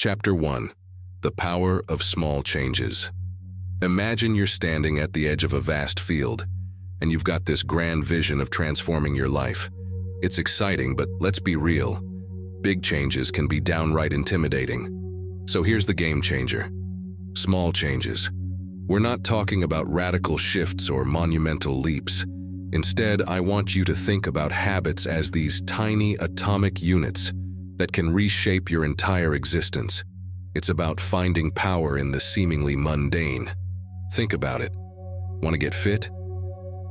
Chapter 1. The Power of Small Changes. Imagine you're standing at the edge of a vast field, and you've got this grand vision of transforming your life. It's exciting, but let's be real. Big changes can be downright intimidating. So here's the game changer. Small changes. We're not talking about radical shifts or monumental leaps. Instead, I want you to think about habits as these tiny atomic units that can reshape your entire existence. It's about finding power in the seemingly mundane. Think about it. Want to get fit?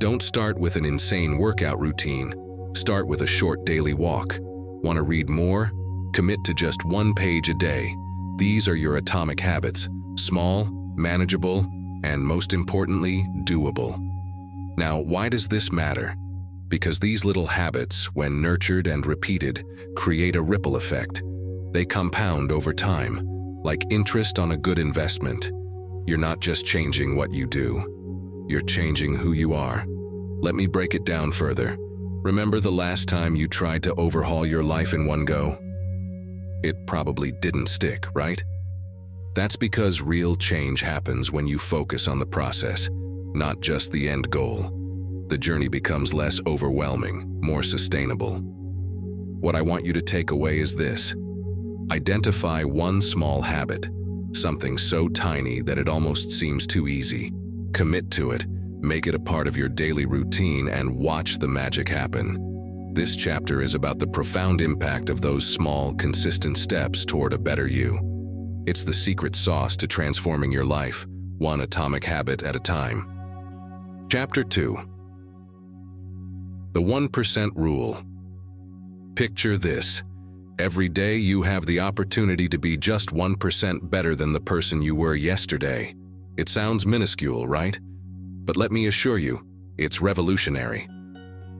Don't start with an insane workout routine. Start with a short daily walk. Want to read more? Commit to just 1 page a day. These are your atomic habits. Small, manageable, and most importantly, doable. Now, why does this matter? Because these little habits, when nurtured and repeated, create a ripple effect. They compound over time, like interest on a good investment. You're not just changing what you do. You're changing who you are. Let me break it down further. Remember the last time you tried to overhaul your life in one go? It probably didn't stick, right? That's because real change happens when you focus on the process, not just the end goal. The journey becomes less overwhelming, more sustainable. What I want you to take away is this. Identify one small habit, something so tiny that it almost seems too easy. Commit to it, make it a part of your daily routine, and watch the magic happen. This chapter is about the profound impact of those small, consistent steps toward a better you. It's the secret sauce to transforming your life, one atomic habit at a time. Chapter 2. The 1% Rule. Picture this. Every day you have the opportunity to be just 1% better than the person you were yesterday. It sounds minuscule, right? But let me assure you, it's revolutionary.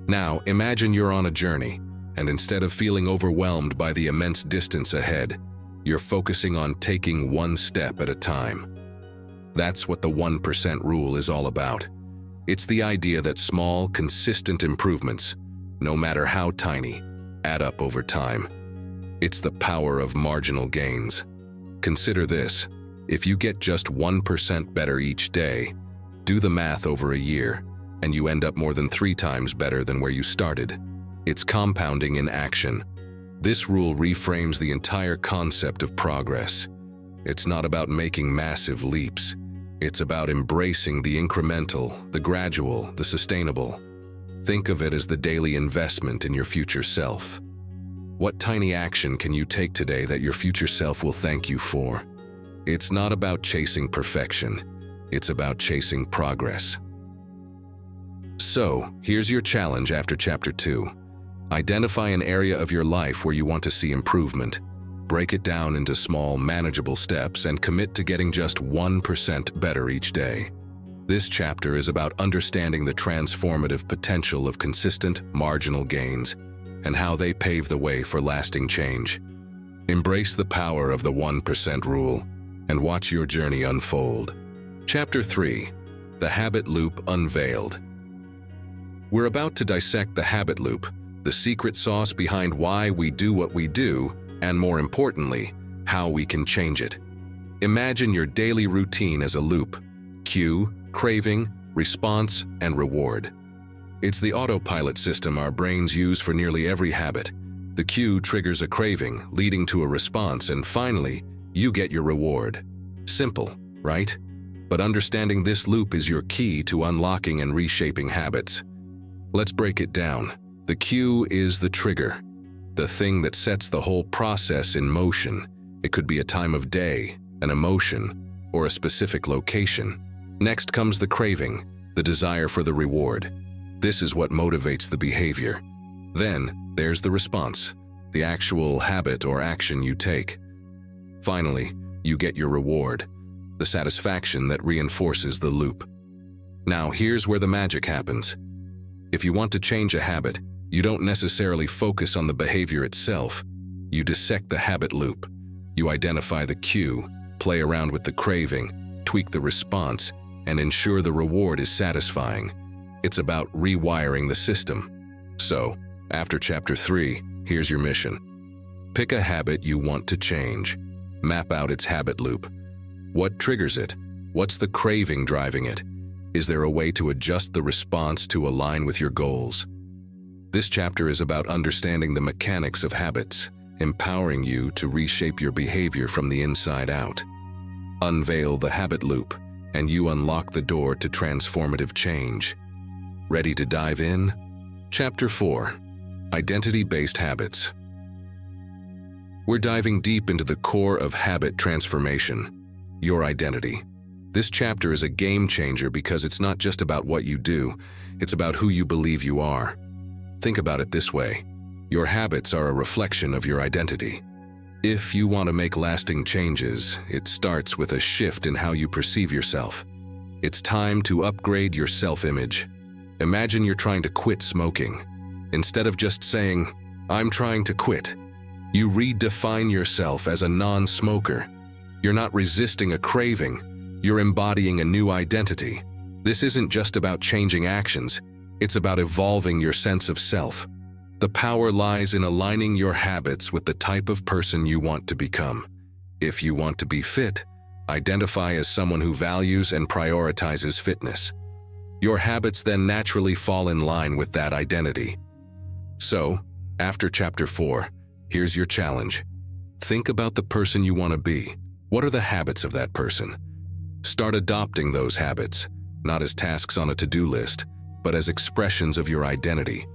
Now, imagine you're on a journey, and instead of feeling overwhelmed by the immense distance ahead, you're focusing on taking 1 step at a time. That's what the 1% Rule is all about. It's the idea that small, consistent improvements, no matter how tiny, add up over time. It's the power of marginal gains. Consider this. If you get just 1% better each day, do the math over a year, and you end up more than 3 times better than where you started. It's compounding in action. This rule reframes the entire concept of progress. It's not about making massive leaps. It's about embracing the incremental, the gradual, the sustainable. Think of it as the daily investment in your future self. What tiny action can you take today that your future self will thank you for? It's not about chasing perfection. It's about chasing progress. So, here's your challenge after Chapter 2. Identify an area of your life where you want to see improvement. Break it down into small, manageable steps and commit to getting just 1% better each day. This chapter is about understanding the transformative potential of consistent, marginal gains and how they pave the way for lasting change. Embrace the power of the 1% Rule and watch your journey unfold. Chapter 3. The Habit Loop Unveiled. We're about to dissect the habit loop, the secret sauce behind why we do what we do, and more importantly, how we can change it. Imagine your daily routine as a loop: cue, craving, response, and reward. It's the autopilot system our brains use for nearly every habit. The cue triggers a craving, leading to a response, and finally, you get your reward. Simple, right? But understanding this loop is your key to unlocking and reshaping habits. Let's break it down. The cue is the trigger, the thing that sets the whole process in motion. It could be a time of day, an emotion, or a specific location. Next comes the craving, the desire for the reward. This is what motivates the behavior. Then, there's the response, the actual habit or action you take. Finally, you get your reward, the satisfaction that reinforces the loop. Now, here's where the magic happens. If you want to change a habit, you don't necessarily focus on the behavior itself. You dissect the habit loop. You identify the cue, play around with the craving, tweak the response, and ensure the reward is satisfying. It's about rewiring the system. So, after Chapter 3, here's your mission. Pick a habit you want to change. Map out its habit loop. What triggers it? What's the craving driving it? Is there a way to adjust the response to align with your goals? This chapter is about understanding the mechanics of habits, empowering you to reshape your behavior from the inside out. Unveil the habit loop, and you unlock the door to transformative change. Ready to dive in? Chapter 4: Identity-Based Habits. We're diving deep into the core of habit transformation, your identity. This chapter is a game changer because it's not just about what you do, it's about who you believe you are. Think about it this way: your habits are a reflection of your identity. If you want to make lasting changes, it starts with a shift in how you perceive yourself. It's time to upgrade your self-image. Imagine you're trying to quit smoking. Instead of just saying, "I'm trying to quit," you redefine yourself as a non-smoker. You're not resisting a craving, you're embodying a new identity. This isn't just about changing actions, it's about evolving your sense of self. The power lies in aligning your habits with the type of person you want to become. If you want to be fit, identify as someone who values and prioritizes fitness. Your habits then naturally fall in line with that identity. So, after Chapter 4, here's your challenge. Think about the person you want to be. What are the habits of that person? Start adopting those habits, not as tasks on a to-do list, but as expressions of your identity.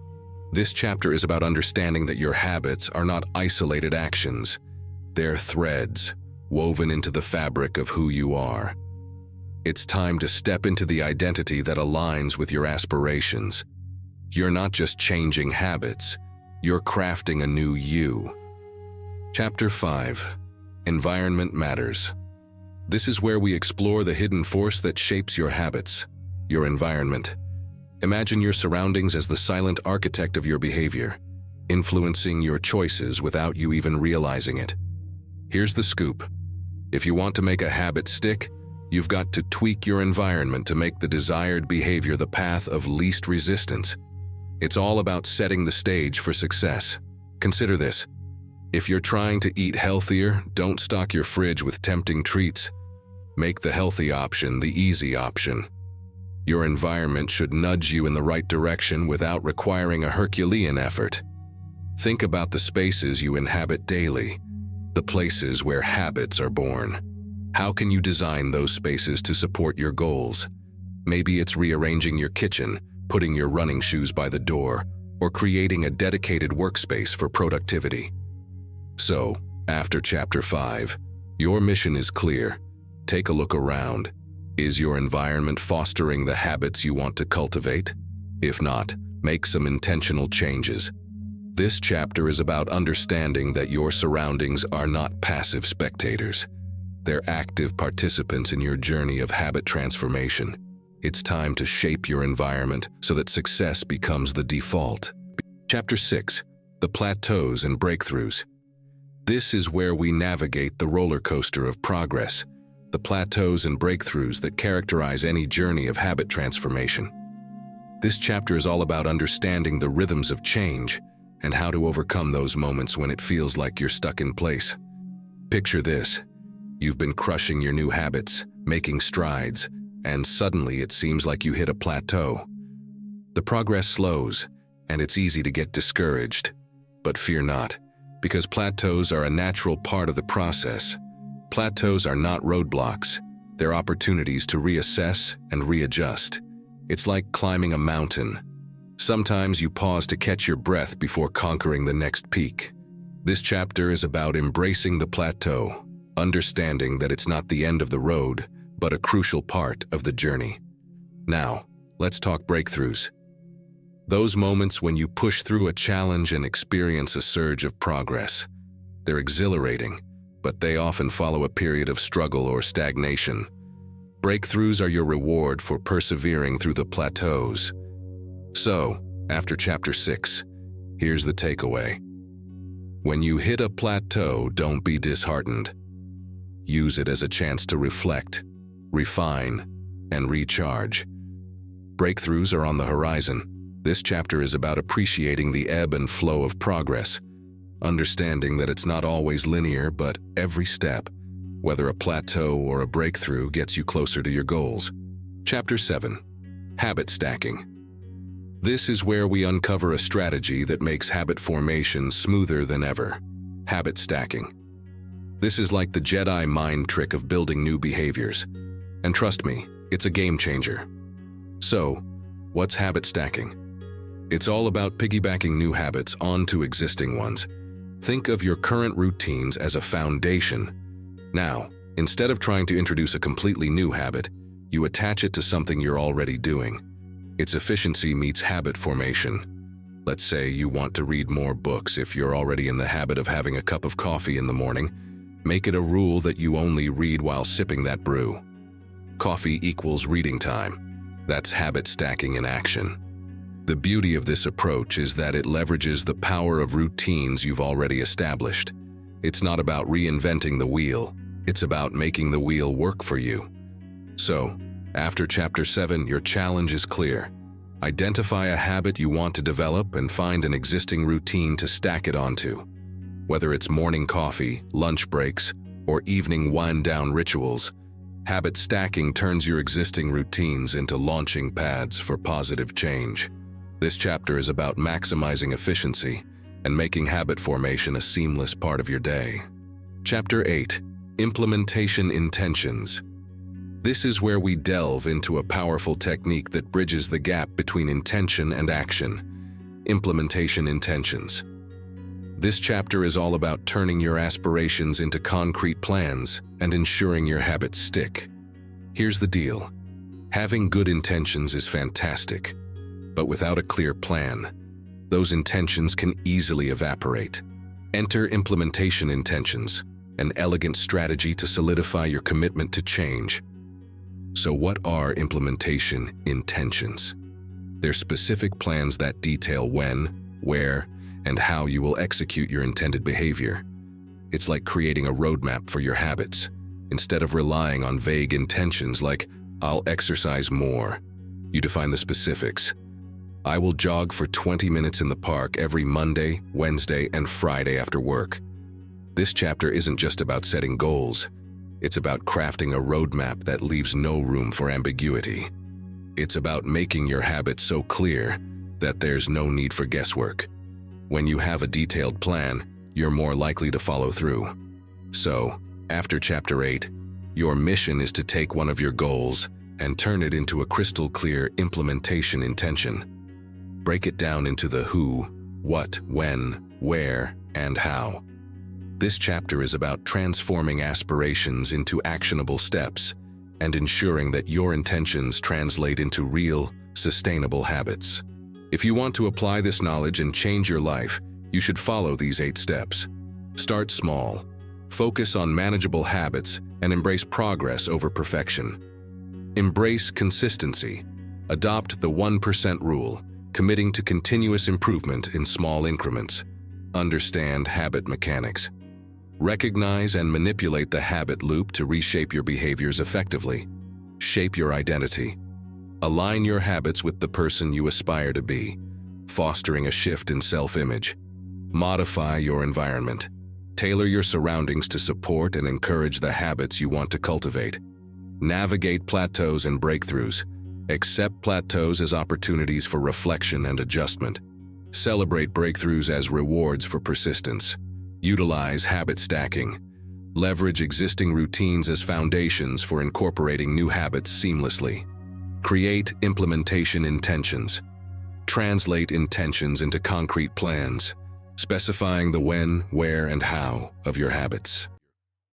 This chapter is about understanding that your habits are not isolated actions. They're threads, woven into the fabric of who you are. It's time to step into the identity that aligns with your aspirations. You're not just changing habits, you're crafting a new you. Chapter 5: Environment Matters. This is where we explore the hidden force that shapes your habits, your environment. Imagine your surroundings as the silent architect of your behavior, influencing your choices without you even realizing it. Here's the scoop. If you want to make a habit stick, you've got to tweak your environment to make the desired behavior the path of least resistance. It's all about setting the stage for success. Consider this. If you're trying to eat healthier, don't stock your fridge with tempting treats. Make the healthy option the easy option. Your environment should nudge you in the right direction without requiring a Herculean effort. Think about the spaces you inhabit daily, the places where habits are born. How can you design those spaces to support your goals? Maybe it's rearranging your kitchen, putting your running shoes by the door, or creating a dedicated workspace for productivity. So, after Chapter 5, your mission is clear. Take a look around. Is your environment fostering the habits you want to cultivate? If not, make some intentional changes. This chapter is about understanding that your surroundings are not passive spectators. They're active participants in your journey of habit transformation. It's time to shape your environment so that success becomes the default. Chapter 6: The Plateaus and Breakthroughs. This is where we navigate the roller coaster of progress, the plateaus and breakthroughs that characterize any journey of habit transformation. This chapter is all about understanding the rhythms of change and how to overcome those moments when it feels like you're stuck in place. Picture this. You've been crushing your new habits, making strides, and suddenly it seems like you hit a plateau. The progress slows, and it's easy to get discouraged. But fear not, because plateaus are a natural part of the process. Plateaus are not roadblocks. They're opportunities to reassess and readjust. It's like climbing a mountain. Sometimes you pause to catch your breath before conquering the next peak. This chapter is about embracing the plateau, understanding that it's not the end of the road, but a crucial part of the journey. Now, let's talk breakthroughs. Those moments when you push through a challenge and experience a surge of progress. They're exhilarating, but they often follow a period of struggle or stagnation. Breakthroughs are your reward for persevering through the plateaus. So, after Chapter 6, here's the takeaway. When you hit a plateau, don't be disheartened. Use it as a chance to reflect, refine, and recharge. Breakthroughs are on the horizon. This chapter is about appreciating the ebb and flow of progress, understanding that it's not always linear, but every step, whether a plateau or a breakthrough gets you closer to your goals. Chapter 7. Habit Stacking. This is where we uncover a strategy that makes habit formation smoother than ever. Habit stacking. This is like the Jedi mind trick of building new behaviors. And trust me, it's a game changer. So, what's habit stacking? It's all about piggybacking new habits onto existing ones. Think of your current routines as a foundation. Now, instead of trying to introduce a completely new habit, you attach it to something you're already doing. It's efficiency meets habit formation. Let's say you want to read more books. If you're already in the habit of having a cup of coffee in the morning, make it a rule that you only read while sipping that brew. Coffee equals reading time. That's habit stacking in action. The beauty of this approach is that it leverages the power of routines you've already established. It's not about reinventing the wheel. It's about making the wheel work for you. So, after Chapter 7, your challenge is clear. Identify a habit you want to develop and find an existing routine to stack it onto. Whether it's morning coffee, lunch breaks, or evening wind-down rituals, habit stacking turns your existing routines into launching pads for positive change. This chapter is about maximizing efficiency and making habit formation a seamless part of your day. Chapter 8. Implementation Intentions. This is where we delve into a powerful technique that bridges the gap between intention and action. Implementation intentions. This chapter is all about turning your aspirations into concrete plans and ensuring your habits stick. Here's the deal. Having good intentions is fantastic, but without a clear plan, those intentions can easily evaporate. Enter implementation intentions, an elegant strategy to solidify your commitment to change. So what are implementation intentions? They're specific plans that detail when, where, and how you will execute your intended behavior. It's like creating a roadmap for your habits. Instead of relying on vague intentions like, I'll exercise more, you define the specifics. I will jog for 20 minutes in the park every Monday, Wednesday, and Friday after work. This chapter isn't just about setting goals. It's about crafting a roadmap that leaves no room for ambiguity. It's about making your habits so clear that there's no need for guesswork. When you have a detailed plan, you're more likely to follow through. So, after Chapter 8, your mission is to take one of your goals and turn it into a crystal clear implementation intention. Break it down into the who, what, when, where, and how. This chapter is about transforming aspirations into actionable steps and ensuring that your intentions translate into real, sustainable habits. If you want to apply this knowledge and change your life, you should follow these 8 steps. Start small. Focus on manageable habits and embrace progress over perfection. Embrace consistency. Adopt the 1% rule, committing to continuous improvement in small increments. Understand habit mechanics. Recognize and manipulate the habit loop to reshape your behaviors effectively. Shape your identity. Align your habits with the person you aspire to be, fostering a shift in self-image. Modify your environment. Tailor your surroundings to support and encourage the habits you want to cultivate. Navigate plateaus and breakthroughs. Accept plateaus as opportunities for reflection and adjustment. Celebrate breakthroughs as rewards for persistence. Utilize habit stacking. Leverage existing routines as foundations for incorporating new habits seamlessly. Create implementation intentions. Translate intentions into concrete plans, specifying the when, where, and how of your habits.